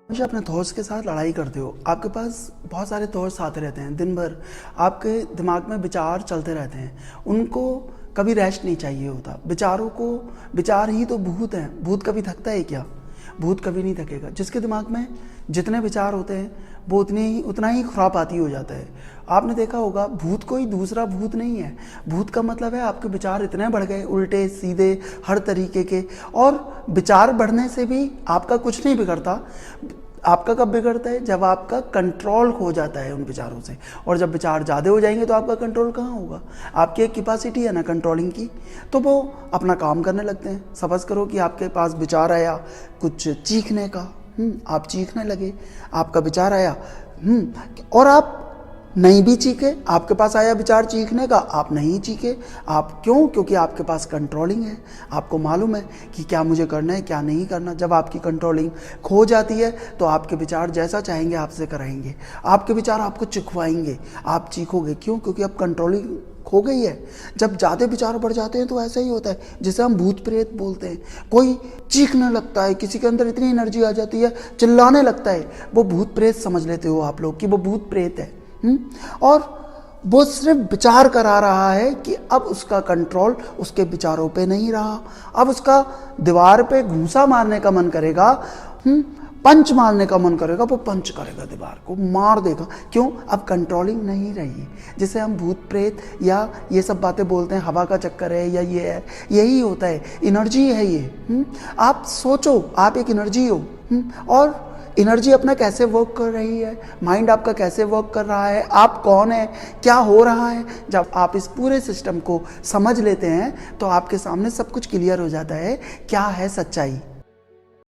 हमेशा अपने थॉट्स के साथ लड़ाई करते हो। आपके पास बहुत सारे थॉट्स आते रहते हैं, दिन भर आपके दिमाग में विचार चलते रहते हैं। उनको कभी रेस्ट नहीं चाहिए होता। विचारों को, विचार ही तो भूत हैं। भूत कभी थकता है क्या? भूत कभी नहीं थकेगा। जिसके दिमाग में जितने विचार होते हैं वो उतना ही खुरापाती हो जाता है। आपने देखा होगा, भूत कोई दूसरा भूत नहीं है। भूत का मतलब है आपके विचार इतने बढ़ गए, उल्टे सीधे हर तरीके के। और विचार बढ़ने से भी आपका कुछ नहीं बिगड़ता। आपका कब बिगड़ता है? जब आपका कंट्रोल खो जाता है उन विचारों से। और जब विचार ज़्यादा हो जाएंगे तो आपका कंट्रोल कहाँ होगा? आपकी एक कैपेसिटी है ना कंट्रोलिंग की, तो वो अपना काम करने लगते हैं। सपोज करो कि आपके पास विचार आया कुछ चीखने का, आप चीखने लगे, आपका विचार आया, और आप नहीं भी चीखे। आपके पास आया विचार चीखने का, आप नहीं चीखे। आप क्यों? क्योंकि आपके पास कंट्रोलिंग है। आपको मालूम है कि क्या मुझे करना है, क्या नहीं करना। जब आपकी कंट्रोलिंग खो जाती है तो आपके विचार जैसा चाहेंगे आपसे कराएंगे। आपके विचार आपको चिखवाएंगे, आप चीखोगे। क्यों? क्योंकि अब कंट्रोलिंग खो गई है। जब ज़्यादा विचार बढ़ जाते हैं तो ऐसा ही होता है, जिसे हम भूत प्रेत बोलते हैं। कोई चीखने लगता है, किसी के अंदर इतनी एनर्जी आ जाती है, चिल्लाने लगता है, वो भूत प्रेत समझ लेते हो आप लोग कि वो भूत प्रेत है। और वो सिर्फ विचार करा रहा है कि अब उसका कंट्रोल उसके विचारों पे नहीं रहा। अब उसका दीवार पे घूंसा मारने का मन करेगा, पंच मारने का मन करेगा, वो पंच करेगा, दीवार को मार देगा। क्यों? अब कंट्रोलिंग नहीं रही। जिसे हम भूत प्रेत या ये सब बातें बोलते हैं, हवा का चक्कर है या ये है, यही होता है। एनर्जी है ये। आप सोचो, आप एक एनर्जी हो, और एनर्जी अपना कैसे वर्क कर रही है, माइंड आपका कैसे वर्क कर रहा है, आप कौन है, क्या हो रहा है। जब आप इस पूरे सिस्टम को समझ लेते हैं तो आपके सामने सब कुछ क्लियर हो जाता है, क्या है सच्चाई।